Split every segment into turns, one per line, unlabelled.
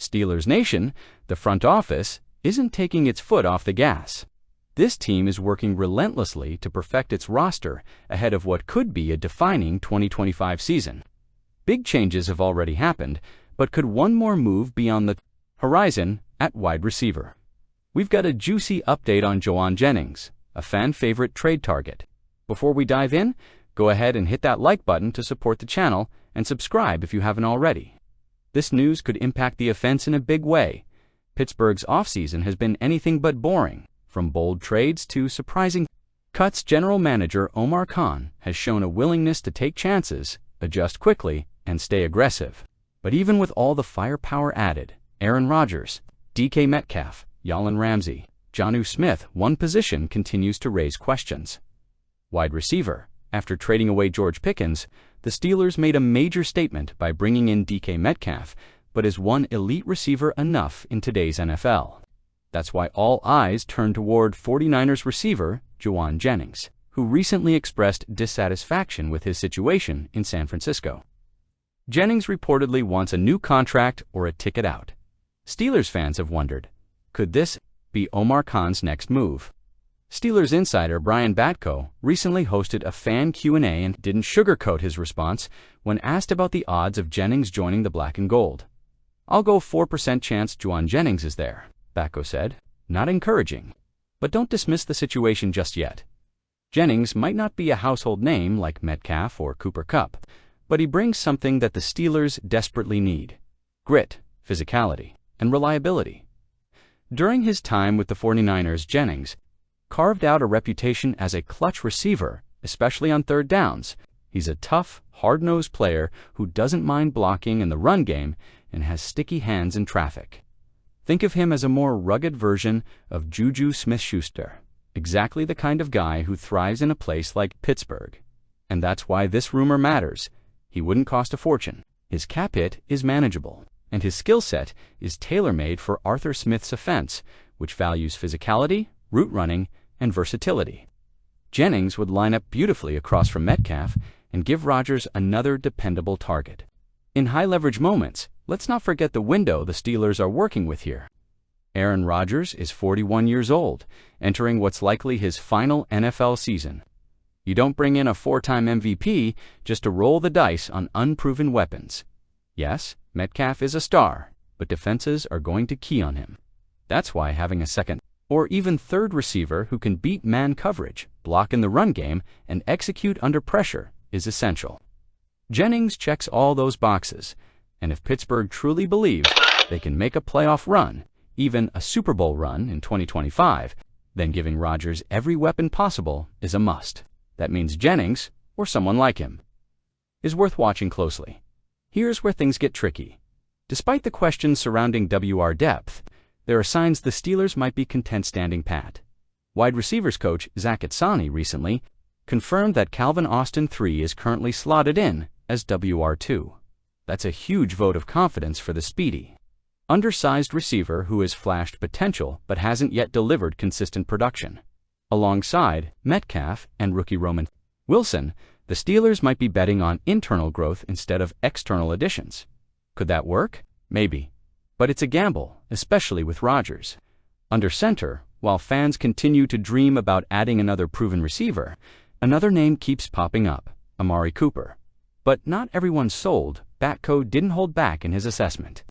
Steelers Nation, the front office, isn't taking its foot off the gas. This team is working relentlessly to perfect its roster ahead of what could be a defining 2025 season. Big changes have already happened, but could one more move be on the horizon at wide receiver? We've got a juicy update on Jawan Jennings, a fan-favorite trade target. Before we dive in, go ahead and hit that like button to support the channel and subscribe if you haven't already. This news could impact the offense in a big way. Pittsburgh's offseason has been anything but boring, from bold trades to surprising cuts. General manager Omar Khan has shown a willingness to take chances, adjust quickly, and stay aggressive. But even with all the firepower added, Aaron Rodgers, DK Metcalf, Jalen Ramsey, Jonnu Smith, one position continues to raise questions. Wide receiver. After trading away George Pickens, the Steelers made a major statement by bringing in DK Metcalf, but is one elite receiver enough in today's NFL? That's why all eyes turn toward 49ers receiver Jawan Jennings, who recently expressed dissatisfaction with his situation in San Francisco. Jennings reportedly wants a new contract or a ticket out. Steelers fans have wondered, could this be Omar Khan's next move? Steelers insider Brian Batko recently hosted a fan Q&A and didn't sugarcoat his response when asked about the odds of Jennings joining the black and gold. "I'll go 4% chance Jawan Jennings is there," Batko said. Not encouraging. But don't dismiss the situation just yet. Jennings might not be a household name like Metcalf or Cooper Kupp, but he brings something that the Steelers desperately need: grit, physicality, and reliability. During his time with the 49ers, Jennings carved out a reputation as a clutch receiver, especially on third downs. He's a tough, hard-nosed player who doesn't mind blocking in the run game and has sticky hands in traffic. Think of him as a more rugged version of Juju Smith-Schuster, exactly the kind of guy who thrives in a place like Pittsburgh. And that's why this rumor matters. He wouldn't cost a fortune. His cap hit is manageable, and his skill set is tailor-made for Arthur Smith's offense, which values physicality, route running, and versatility. Jennings would line up beautifully across from Metcalf and give Rodgers another dependable target. In high-leverage moments, let's not forget the window the Steelers are working with here. Aaron Rodgers is 41 years old, entering what's likely his final NFL season. You don't bring in a four-time MVP just to roll the dice on unproven weapons. Yes, Metcalf is a star, but defenses are going to key on him. That's why having a second or even third receiver who can beat man coverage, block in the run game, and execute under pressure is essential. Jennings checks all those boxes, and if Pittsburgh truly believes they can make a playoff run, even a Super Bowl run in 2025, then giving Rodgers every weapon possible is a must. That means Jennings, or someone like him, is worth watching closely. Here's where things get tricky. Despite the questions surrounding WR depth, there are signs the Steelers might be content standing pat. Wide receivers coach Zach Etsani recently confirmed that Calvin Austin III is currently slotted in as WR2. That's a huge vote of confidence for the speedy, undersized receiver who has flashed potential but hasn't yet delivered consistent production. Alongside Metcalf and rookie Roman Wilson, the Steelers might be betting on internal growth instead of external additions. Could that work? Maybe. But it's a gamble, especially with Rodgers. Under center, while fans continue to dream about adding another proven receiver, another name keeps popping up: Amari Cooper. But not everyone's sold. Batko didn't hold back in his assessment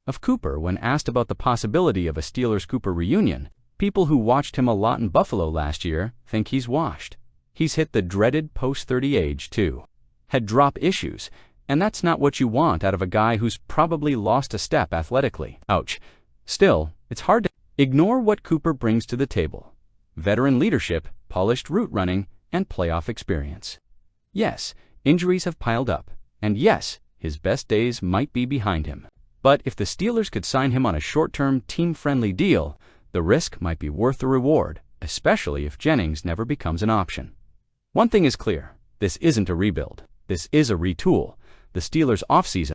of Cooper when asked about the possibility of a Steelers-Cooper reunion. People who watched him a lot in Buffalo last year think he's washed. He's hit the dreaded post-30 age, too. Had drop issues, and that's not what you want out of a guy who's probably lost a step athletically. Ouch. Still, it's hard to ignore what Cooper brings to the table: veteran leadership, polished route running, and playoff experience. Yes, injuries have piled up, and yes, his best days might be behind him. But if the Steelers could sign him on a short-term, team-friendly deal, the risk might be worth the reward, especially if Jennings never becomes an option. One thing is clear: this isn't a rebuild. This is a retool. The Steelers' offseason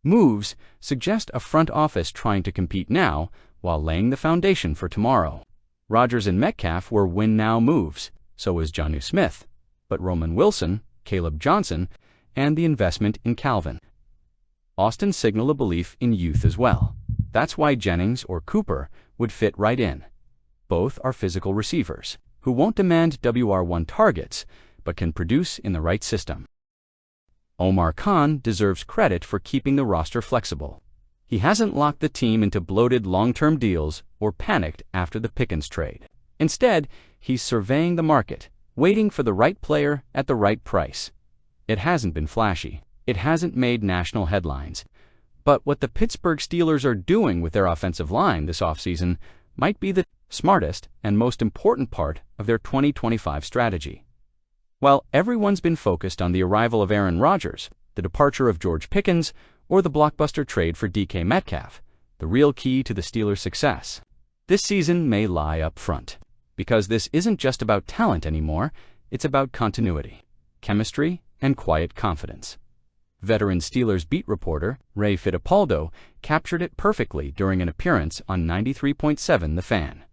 moves suggest a front office trying to compete now while laying the foundation for tomorrow. Rodgers and Metcalf were win-now moves. So was Jonnu Smith. But Roman Wilson, Caleb Johnson, and the investment in Calvin Austin signal a belief in youth as well. That's why Jennings or Cooper would fit right in. Both are physical receivers who won't demand WR1 targets, but can produce in the right system. Omar Khan deserves credit for keeping the roster flexible. He hasn't locked the team into bloated long-term deals or panicked after the Pickens trade. Instead, he's surveying the market, waiting for the right player at the right price. It hasn't been flashy. It hasn't made national headlines. But what the Pittsburgh Steelers are doing with their offensive line this offseason might be the smartest and most important part of their 2025 strategy. While everyone's been focused on the arrival of Aaron Rodgers, the departure of George Pickens, or the blockbuster trade for DK Metcalf, the real key to the Steelers' success this season may lie up front. Because this isn't just about talent anymore, it's about continuity, chemistry, and quiet confidence. Veteran Steelers beat reporter Ray Fittipaldo captured it perfectly during an appearance on 93.7 The Fan.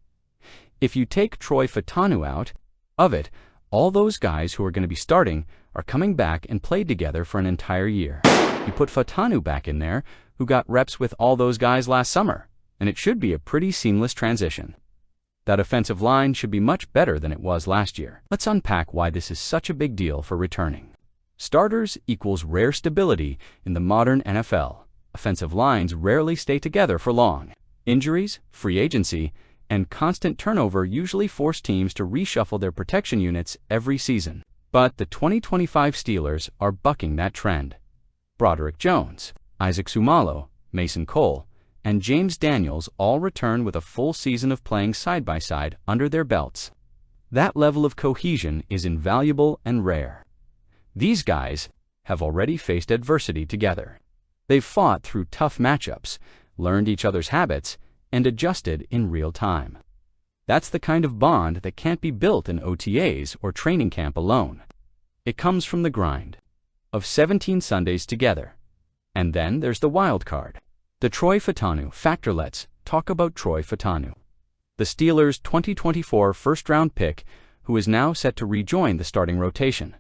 If you take Troy Fatanu out of it, all those guys who are going to be starting are coming back and played together for an entire year. You put Fatanu back in there, who got reps with all those guys last summer, and it should be a pretty seamless transition. That offensive line should be much better than it was last year. Let's unpack why this is such a big deal for returning. Starters equals rare stability in the modern NFL. Offensive lines rarely stay together for long. Injuries, free agency, and constant turnover usually force teams to reshuffle their protection units every season. But the 2025 Steelers are bucking that trend. Broderick Jones, Isaac Seumalo, Mason Cole, and James Daniels all return with a full season of playing side-by-side under their belts. That level of cohesion is invaluable and rare. These guys have already faced adversity together. They've fought through tough matchups, learned each other's habits, and adjusted in real time. That's the kind of bond that can't be built in OTAs or training camp alone. It comes from the grind of 17 Sundays together. And then there's the wild card, the Troy Fatanu factor. Let's talk about Troy Fatanu, the Steelers' 2024 first-round pick, who is now set to rejoin the starting rotation.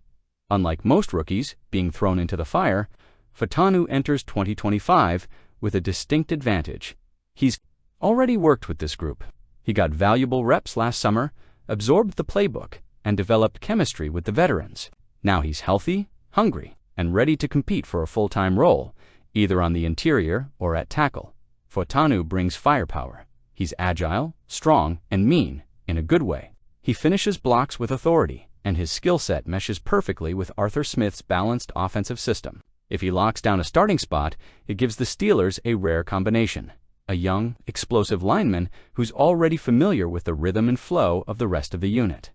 Unlike most rookies being thrown into the fire, Fatanu enters 2025 with a distinct advantage. He's already worked with this group. He got valuable reps last summer, absorbed the playbook, and developed chemistry with the veterans. Now he's healthy, hungry, and ready to compete for a full-time role, either on the interior or at tackle. Fatanu brings firepower. He's agile, strong, and mean, in a good way. He finishes blocks with authority, and his skill set meshes perfectly with Arthur Smith's balanced offensive system. If he locks down a starting spot, it gives the Steelers a rare combination. A young, explosive lineman who's already familiar with the rhythm and flow of the rest of the unit.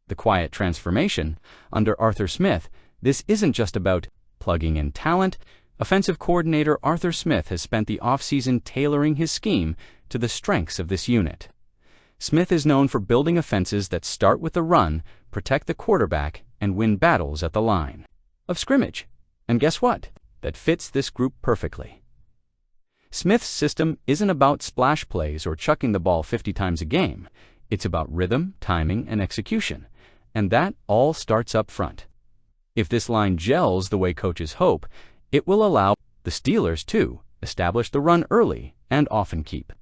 The quiet transformation, under Arthur Smith, this isn't just about plugging in talent. Offensive coordinator Arthur Smith has spent the offseason tailoring his scheme to the strengths of this unit. Smith is known for building offenses that start with the run, protect the quarterback, and win battles at the line of scrimmage. And guess what? That fits this group perfectly. Smith's system isn't about splash plays or chucking the ball 50 times a game. It's about rhythm, timing, and execution. And that all starts up front. If this line gels the way coaches hope, it will allow the Steelers to establish the run early and often keep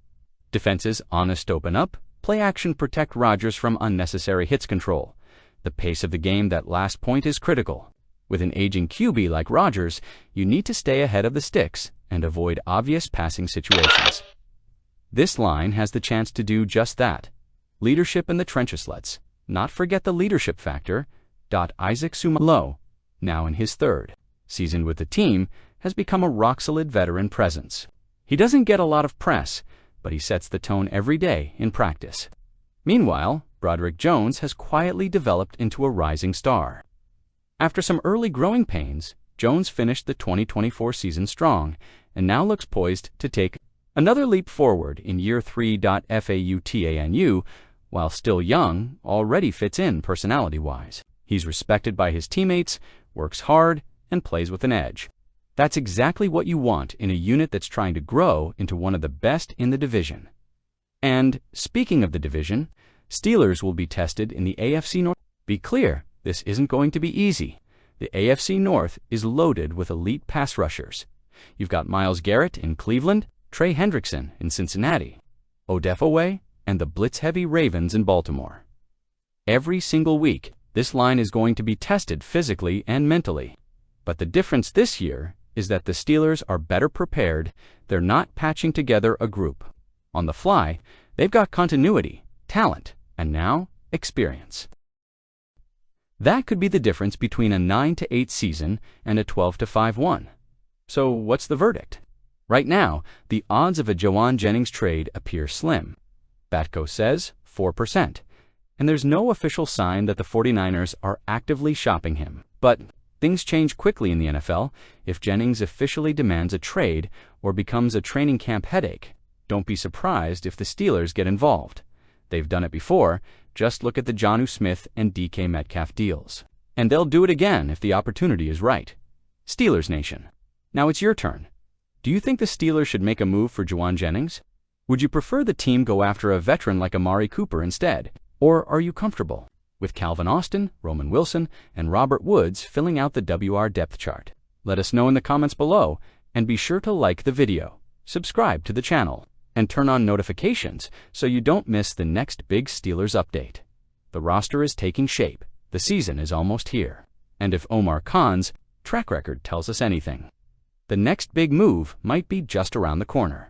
defenses honest. Open up, play action, protect Rodgers from unnecessary hits. Control the pace of the game. That last point is critical. With an aging QB like Rodgers, you need to stay ahead of the sticks and avoid obvious passing situations. This line has the chance to do just that. Leadership in the trenches. Let's not forget the leadership factor. Isaac Seumalo, now in his third season with the team, has become a rock-solid veteran presence. He doesn't get a lot of press, but he sets the tone every day in practice. Meanwhile, Broderick Jones has quietly developed into a rising star. After some early growing pains, Jones finished the 2024 season strong and now looks poised to take another leap forward in year 3. Fatanu, while still young, already fits in personality-wise. He's respected by his teammates, works hard, and plays with an edge. That's exactly what you want in a unit that's trying to grow into one of the best in the division. And speaking of the division, Steelers will be tested in the AFC North. Be clear, this isn't going to be easy. The AFC North is loaded with elite pass rushers. You've got Myles Garrett in Cleveland, Trey Hendrickson in Cincinnati, Odefowe, and the blitz-heavy Ravens in Baltimore. Every single week, this line is going to be tested physically and mentally. But the difference this year is that the Steelers are better prepared. They're not patching together a group. On the fly, they've got continuity, talent, and now experience. That could be the difference between a 9-8 season and a 12-5 So what's the verdict? Right now, the odds of a Jawan Jennings trade appear slim. Batco says 4%, and there's no official sign that the 49ers are actively shopping him. But things change quickly in the NFL. If Jennings officially demands a trade or becomes a training camp headache, don't be surprised if the Steelers get involved. They've done it before. Just look at the Jonnu Smith and DK Metcalf deals. And they'll do it again if the opportunity is right. Steelers Nation, now it's your turn. Do you think the Steelers should make a move for Jawan Jennings? Would you prefer the team go after a veteran like Amari Cooper instead? Or are you comfortable with Calvin Austin, Roman Wilson, and Robert Woods filling out the WR depth chart? Let us know in the comments below, and be sure to like the video, subscribe to the channel, and turn on notifications so you don't miss the next big Steelers update. The roster is taking shape, the season is almost here, and if Omar Khan's track record tells us anything, the next big move might be just around the corner.